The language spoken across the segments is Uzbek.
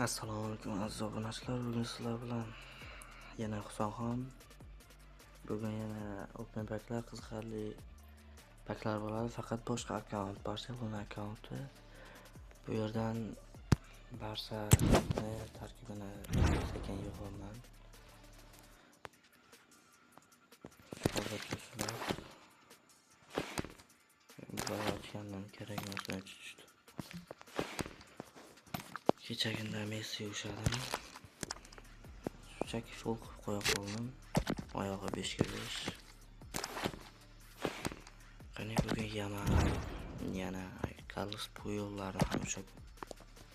Assalomu alaykum aziz obunachilar. Bugun sizlar bilan yana Husanxon. Bugun yana open paklar, qiziqarli paklar bo'ladi. Faqat boshqa akkaunt, Barselona akkaunti. Bu yerdan Barsa tarkibini sekin yig'aman. Hozircha shular. Bo'layotgandan kerak narsa tushdi. Kechagina Messi ushadim. Shunchaki shol qilib qo'ya qoldim. Oyog'i 5 ga 5. Qani bugun yana Carlos Puyollarni ham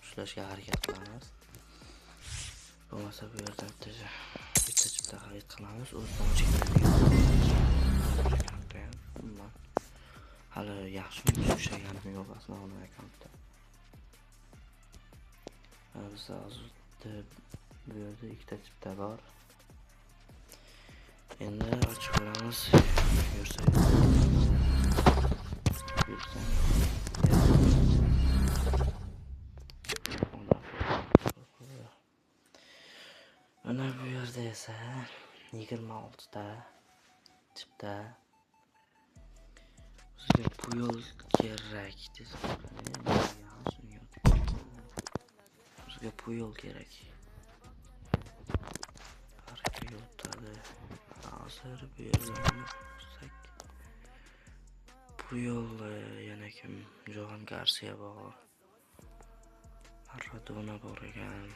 ushlashga harakat qilamiz. Bo'lmasa bu yerdan bitta chipta xarid qilamiz. O'zidan cheklangan. Hali yaxshi ushlaganim yo'q asnoviy akkauntda. Biz hozirda bu yerda ikkita chipta bor. Endi ochib ko'ramiz. Mana bu yerda esa 26 ta chipta. Bizga Puyol kerak desa, bizga Puyol kerak. Haraka yotadi. Hozir bu yerdan Puyol yana kim? Johan Garcia bor. Maradona bor ekan.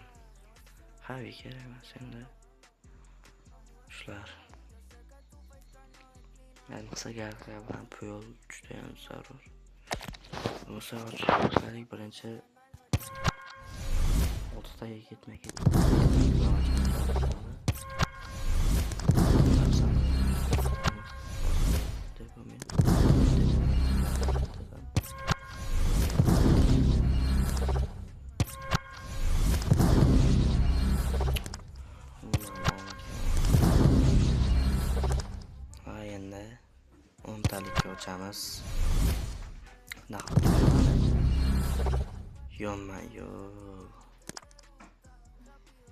Xavi kerak emas endi. Shular. Ayniqsa Garcia bilan Puyol juda ham zarur. O'sha ochishlik birinchi 6 taga ketma-ket. Endi 10 talikka ochamiz. Yonma-yo.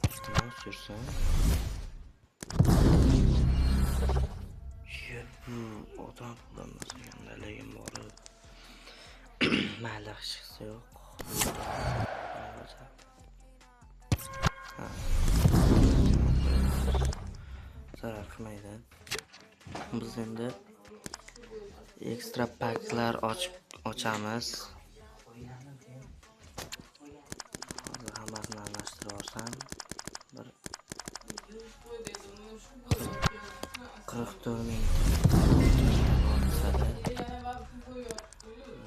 Iltimos yursin. Bu odam qo'llanmasa lekin bor. Mayli hechqisi yo'q. Zarar qilmaydi. Biz endi ekstra paklar ochamiz. Hozir hammasini almashtirib olsam 44 ming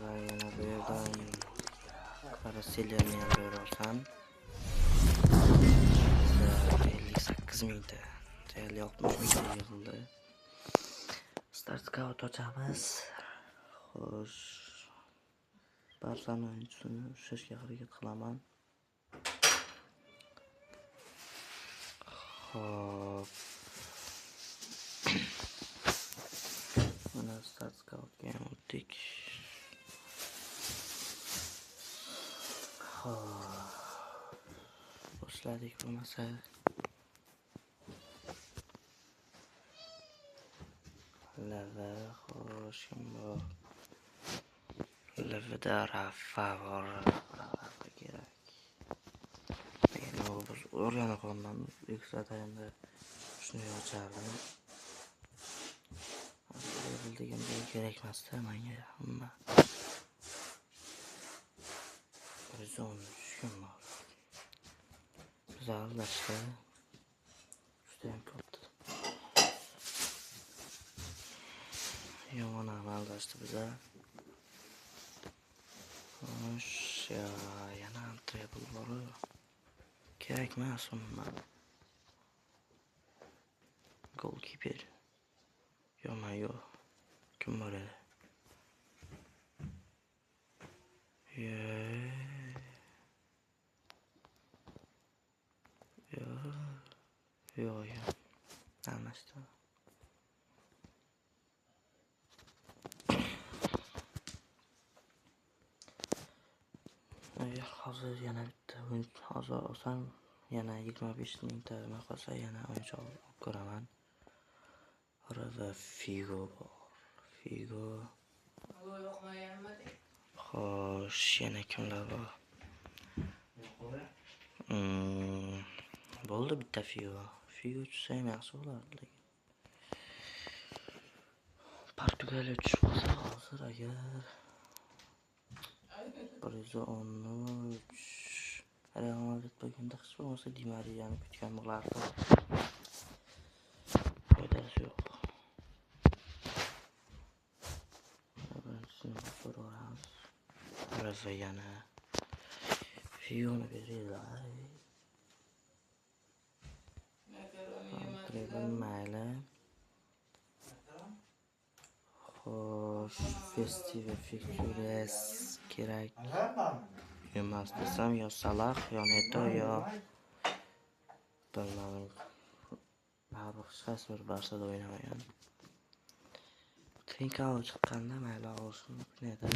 va yana bu yerdan karoseliyani ham berib olsam 58 mingta, 60 mingta yig'ildi. Start scout ochamiz. Xo'sh, Barsani o'yinchini ushlashga harakat qilaman. Xo'p. Mana start scoutga ham o'tdik. Xo'p. Boshladik bo'lmasa. Lava, xo'sh, kim bor? Lavada Rafa bor. Rafa kerak. Men biz o'rganib qolganmiz. Ekstra taymda shuni ochardim. Bildigimda kerak emasda menga hamma. O'zim tushgan bor. Biz alashda juda ham katta. Yomon amaldashdi biza. Xo'sh, yana ham treble bor. Kerak emas umuman. Golkiper. Yo'q. Kim bor edi? Yo'q. Almashdi. Agar hozir yana bitta hozir olsam, yana 25 mingta nima qolsa, yana o'yinchoq olib ko'raman. Orada Figo bor. Figo. Xo'sh, yana kimlar bor? Bo'ldi bitta Figo. Figo tushsa ham yaxshi bo'lardi, lekin Portugaliya tushib qolsa hozir agar 113 Real Madrid bo'lganda hech bo'lmasa Di Mariyani kutgan bo'lardi. Foydasi yo'q. Birinchisini ko'ramiz. Roza yana Figoni beringlar. Mayli. Xo'sh, Festival Fixtures kerak. Emas desam, yo Salah, yo Neto, yo bilmadim. Baribir hech qaysi bir Barselona o'ynamagan. Trinkao chiqqanda mayli olishim mumkin edi.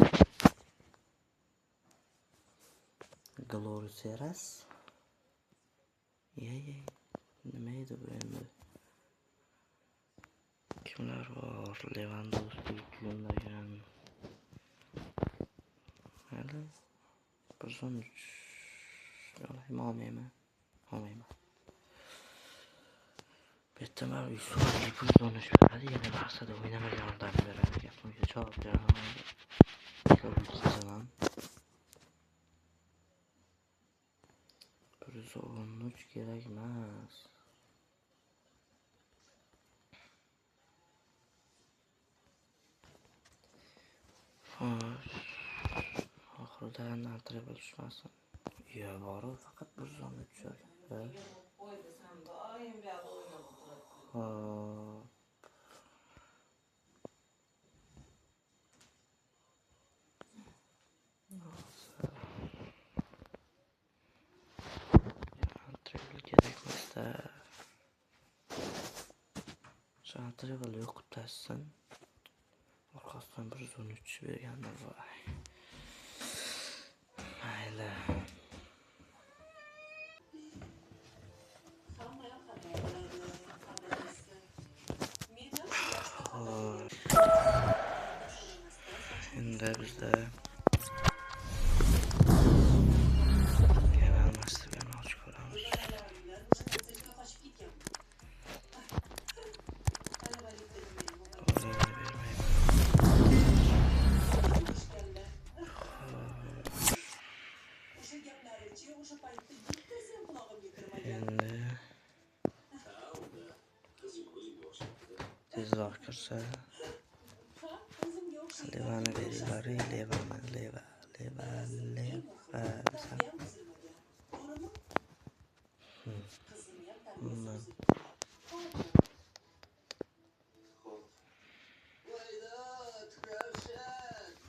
Gloriseras. Nima edi bu endi? Kimlar bor? Lewandowski yo'llagan. Mayli. 113. Olmayman. Bitta men uysuqlik puldo'nish beradi, yana Barsada o'ynamagan odamni beradi. Gapimga javob beraman. Ko'rsatam. 113 kerak emas. Oxirida Antreba tushmasin. Yo, bor, faqat 113 tushadi. Antreba yo'q tassin. Orqasidan 113 berganlar bor. Mayli. Endi bizda kelmasligini ochib ko'ramiz. Endi tezroq kirsa Levani beringlar, Leva.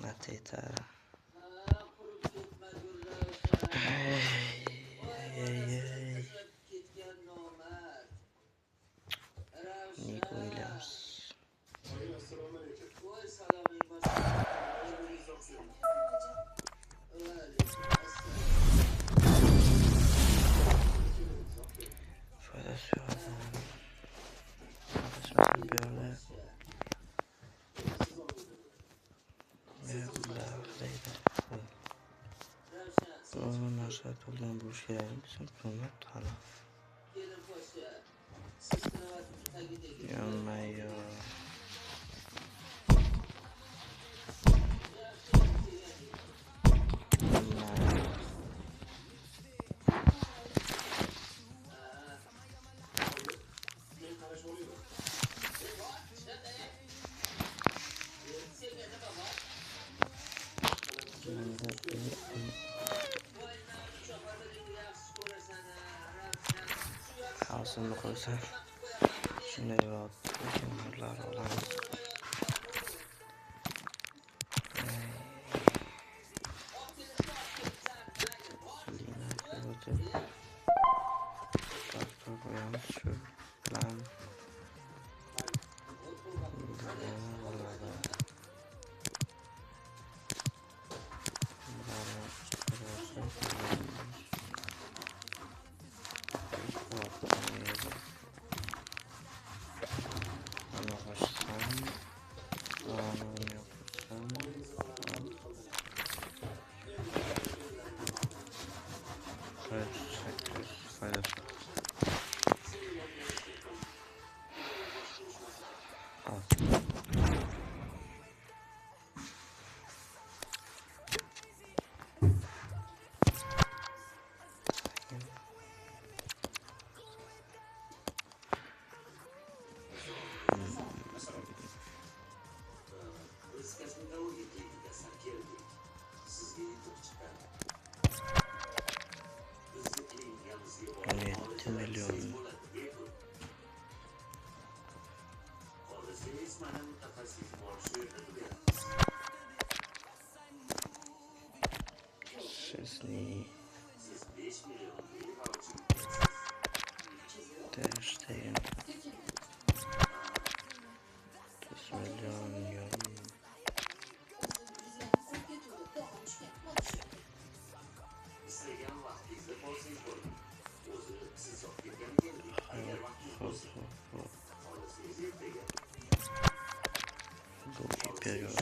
Mateta. Nico Williams. Narsa to'lgan bo'lish kerak. Bizim pulni tala. Yo. Aslında koysam shunday bo'ladi. Kimlar olamiz. Koyamiz shu bilan Hayır. Al. Milyon. Szczęsni. Też ten. To jest milion. Długi period.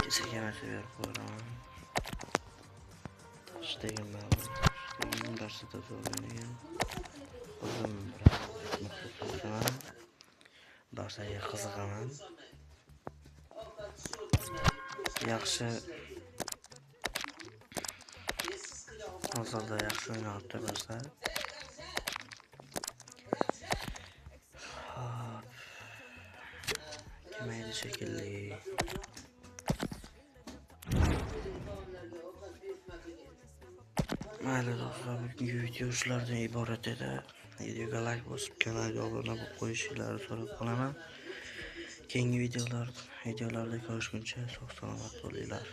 Kesilgemesi ver koyalım. Taştayım ben. Taştayım dersi de zorlanayım. Uzun biraz mutlu tutamam. Barsaga qiziqaman. Yaxshi hozirda yaxshi o'ynab turibsizlar. Hop. Kelmaydi shekilli. Mayli do'stlar, bugungi video shulardan iborat edi. Videoga like bosib, kanalga obuna bo'lib qo'yishingizni so'rab qolaman. Keyingi videolarda ko'rishguncha sog' salomat bo'linglar.